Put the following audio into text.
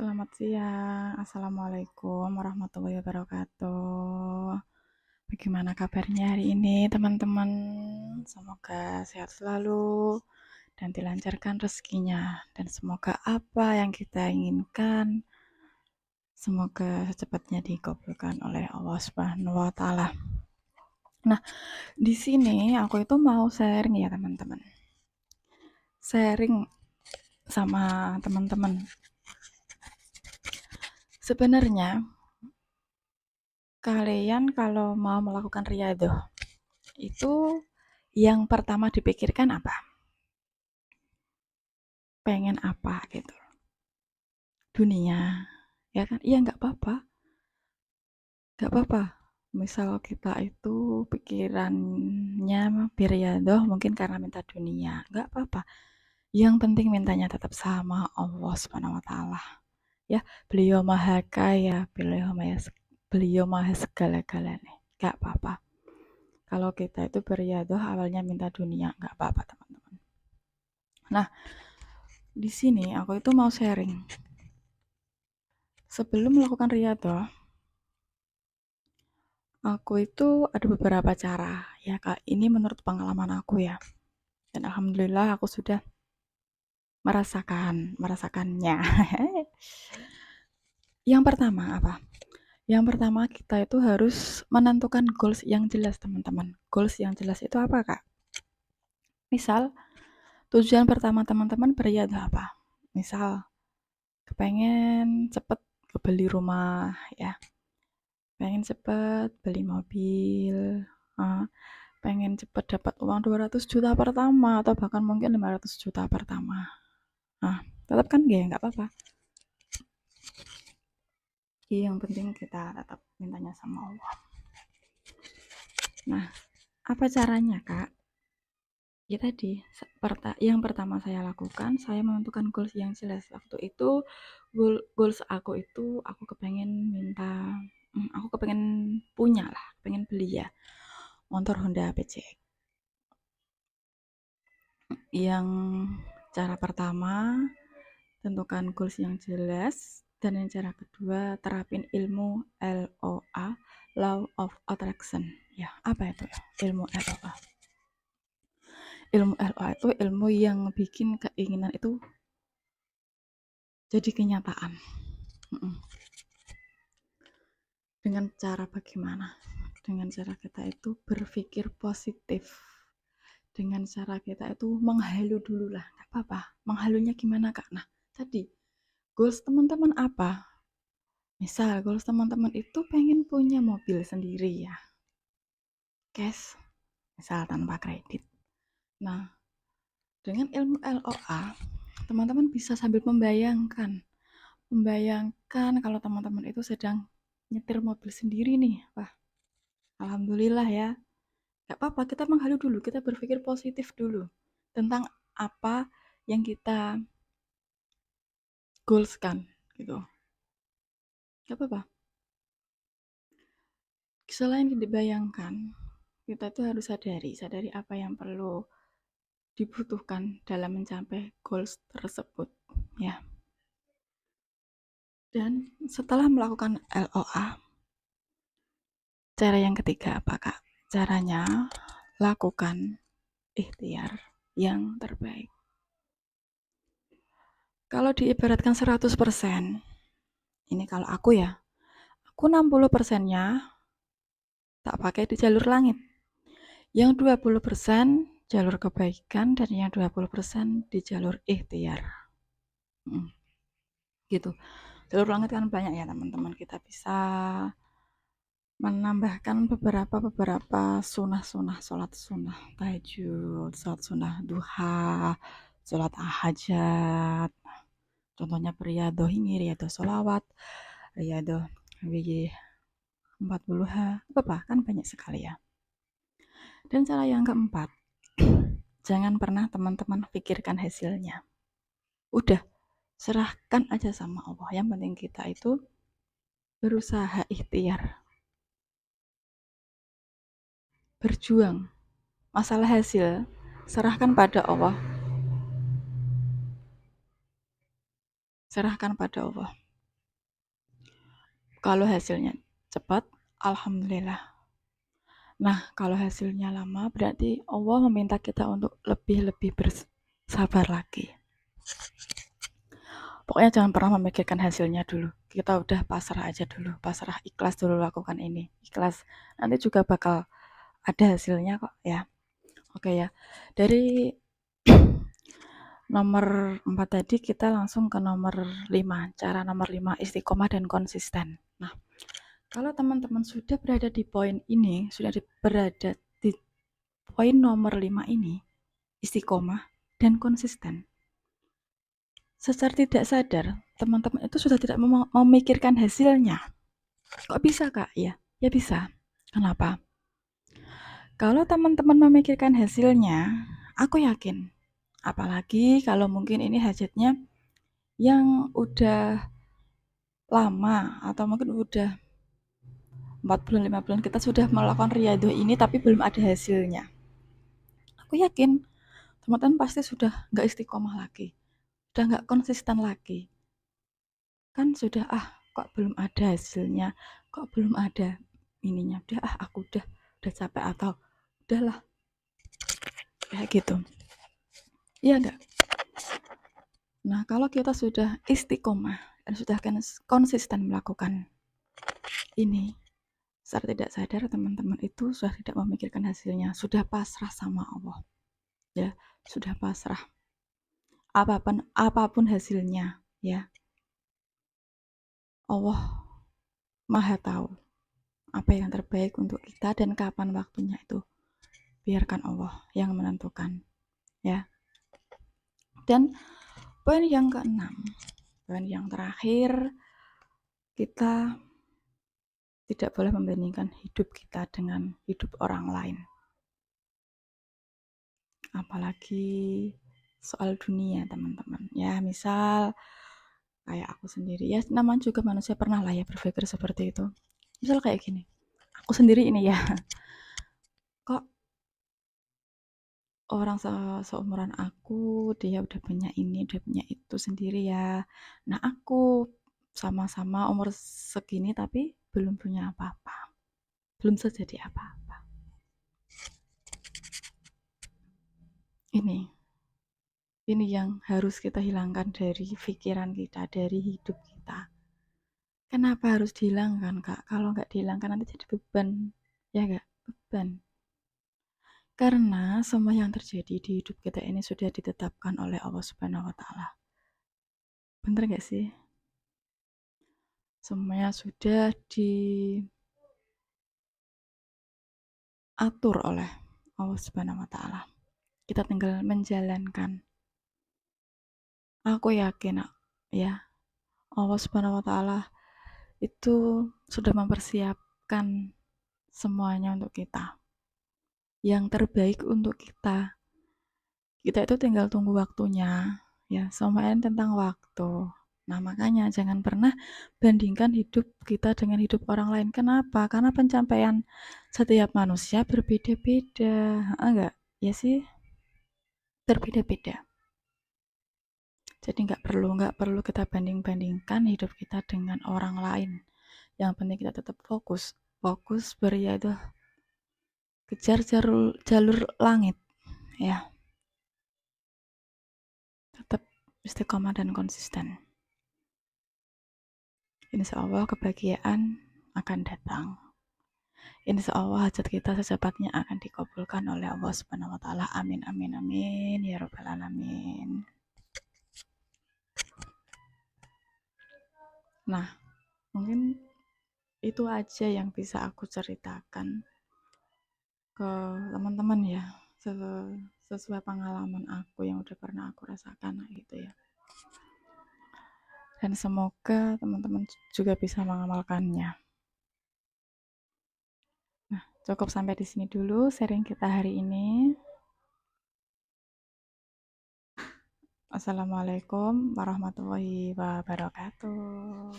Selamat siang. Assalamualaikum warahmatullahi wabarakatuh. Bagaimana kabarnya hari ini, teman-teman? Semoga sehat selalu dan dilancarkan rezekinya. Dan semoga apa yang kita inginkan, semoga secepatnya dikabulkan oleh Allah Subhanahu wa Ta'ala. Nah, di sini aku itu mau sharing ya, teman-teman. Sharing sama teman-teman. Sebenarnya kalian kalau mau melakukan riyadhah itu yang pertama dipikirkan apa? Pengen apa gitu. Dunia, ya kan? Iya nggak apa-apa, nggak apa-apa. Misal kita itu pikirannya riyadhah mungkin karena minta dunia, nggak apa-apa. Yang penting mintanya tetap sama Allah Subhanahu wa Ta'ala. Ya, beliau maha kaya, beliau maha segala-galanya. Nggak apa-apa. Kalau kita itu beriadah awalnya minta dunia, nggak apa-apa teman-teman. Nah, di sini aku itu mau sharing. Sebelum melakukan riyadhah, aku itu ada beberapa cara. Ya Kak, ini menurut pengalaman aku ya. Dan alhamdulillah aku sudah merasakannya. Yang pertama apa? Yang pertama kita itu harus menentukan goals yang jelas teman-teman. Goals yang jelas itu apa Kak? Misal, tujuan pertama teman-teman beriadah apa? Misal, kepengen cepet beli rumah ya, pengen cepet beli mobil, pengen cepet dapat uang 200 juta pertama atau bahkan mungkin 500 juta pertama. Nah, tetap kan nggak apa-apa. Yang penting kita tetap mintanya sama Allah. Nah, apa caranya Kak? Ya tadi, yang pertama saya lakukan, saya menentukan goals yang jelas. Waktu itu, goals aku itu, aku kepengen punya lah, pengen beli ya, motor Honda PCX. Yang cara pertama, tentukan goals yang jelas. Dan yang cara kedua, terapin ilmu LOA, Law of Attraction. Ya, apa itu ya? Ilmu LOA. Ilmu LOA itu ilmu yang bikin keinginan itu jadi kenyataan. Dengan cara bagaimana? Dengan cara kita itu berpikir positif. Dengan cara kita itu menghalu dulu lah, nggak apa-apa. Menghalunya gimana Kak? Nah, tadi goals teman-teman apa? Misal goals teman-teman itu pengen punya mobil sendiri ya, cash, misal tanpa kredit. Nah, dengan ilmu LOA, teman-teman bisa sambil membayangkan kalau teman-teman itu sedang nyetir mobil sendiri nih. Wah, alhamdulillah ya. Gak apa-apa, kita menghalu dulu, kita berpikir positif dulu tentang apa yang kita goalskan gitu. Gak apa-apa. Selain dibayangkan, kita itu harus sadari apa yang perlu dibutuhkan dalam mencapai goals tersebut ya. Dan setelah melakukan LOA, cara yang ketiga apa Kak? Caranya lakukan ikhtiar yang terbaik. Kalau diibaratkan 100%, ini kalau aku ya, aku 60%-nya tak pakai di jalur langit. Yang 20% jalur kebaikan dan yang 20% di jalur ikhtiar. Gitu. Jalur langit kan banyak ya teman-teman. Kita bisa menambahkan beberapa sunah-sunah, sholat sunah tahajud, sholat sunah duha, sholat hajat. Contohnya riyadhah ini, riyadhah sholawat, riyadhah 40H, apa kan banyak sekali ya. Dan cara yang keempat, jangan pernah teman-teman pikirkan hasilnya. Udah, serahkan aja sama Allah. Yang penting kita itu berusaha ikhtiar. Berjuang. Masalah hasil, serahkan pada Allah. Serahkan pada Allah. Kalau hasilnya cepat, alhamdulillah. Nah, kalau hasilnya lama, berarti Allah meminta kita untuk lebih-lebih bersabar lagi. Pokoknya jangan pernah memikirkan hasilnya dulu. Kita udah pasrah aja dulu, pasrah, ikhlas dulu lakukan ini. Ikhlas, nanti juga bakal ada hasilnya kok ya. Oke ya, dari nomor 4 tadi kita langsung ke nomor 5. Cara nomor 5, istiqomah dan konsisten. Nah, kalau teman-teman sudah berada di poin ini, sudah berada di poin nomor 5 ini, istiqomah dan konsisten. Secara tidak sadar, teman-teman itu sudah tidak memikirkan hasilnya. Kok bisa, Kak? Ya bisa. Kenapa? Kalau teman-teman memikirkan hasilnya, aku yakin. Apalagi kalau mungkin ini hajatnya yang udah lama atau mungkin udah 4 bulan 5 bulan kita sudah melakukan riyadhah ini tapi belum ada hasilnya. Aku yakin teman-teman pasti sudah nggak istiqomah lagi, udah nggak konsisten lagi. Kan sudah kok belum ada hasilnya, kok belum ada ininya. Udah aku udah capek atau udahlah kayak gitu. Iya enggak? Nah, kalau kita sudah istiqomah dan sudah konsisten melakukan ini, secara tidak sadar teman-teman itu sudah tidak memikirkan hasilnya, sudah pasrah sama Allah. Ya, sudah pasrah. Apapun hasilnya, ya. Allah Maha tahu apa yang terbaik untuk kita dan kapan waktunya itu. Biarkan Allah yang menentukan, ya. Dan poin yang keenam, poin yang terakhir, kita tidak boleh membandingkan hidup kita dengan hidup orang lain. Apalagi soal dunia, teman-teman. Ya, misal kayak aku sendiri, ya namanya juga manusia pernah lah ya berpikir seperti itu. Misal kayak gini, aku sendiri ini ya, kok orang seumuran aku, dia udah punya ini, udah punya itu sendiri ya. Nah, aku sama-sama umur segini tapi belum punya apa-apa. Belum terjadi apa-apa. Ini yang harus kita hilangkan dari pikiran kita, dari hidup kita. Kenapa harus dihilangkan, Kak? Kalau nggak dihilangkan nanti jadi beban. Ya nggak? Beban. Karena semua yang terjadi di hidup kita ini sudah ditetapkan oleh Allah Subhanahu wa taala. Bener nggak sih? Semuanya sudah diatur oleh Allah Subhanahu wa taala. Kita tinggal menjalankan. Aku yakin ya, Allah Subhanahu wa taala itu sudah mempersiapkan semuanya untuk kita. Yang terbaik untuk kita. Kita itu tinggal tunggu waktunya. Ya, semuanya tentang waktu. Nah, makanya jangan pernah bandingkan hidup kita dengan hidup orang lain. Kenapa? Karena pencapaian setiap manusia berbeda-beda. Enggak? Ya sih, berbeda-beda. Jadi nggak perlu kita banding-bandingkan hidup kita dengan orang lain. Yang penting kita tetap fokus beribadah, kejar jalur langit, ya. Tetap istiqomah dan konsisten. Insya Allah kebahagiaan akan datang. Insya Allah hajat kita secepatnya akan dikabulkan oleh Allah Subhanahu wa taala. Amin amin amin ya rabbal alamin. Nah, mungkin itu aja yang bisa aku ceritakan ke teman-teman ya, sesuai pengalaman aku yang udah pernah aku rasakan gitu ya. Dan semoga teman-teman juga bisa mengamalkannya. Nah, cukup sampai di sini dulu sharing kita hari ini. Assalamualaikum warahmatullahi wabarakatuh.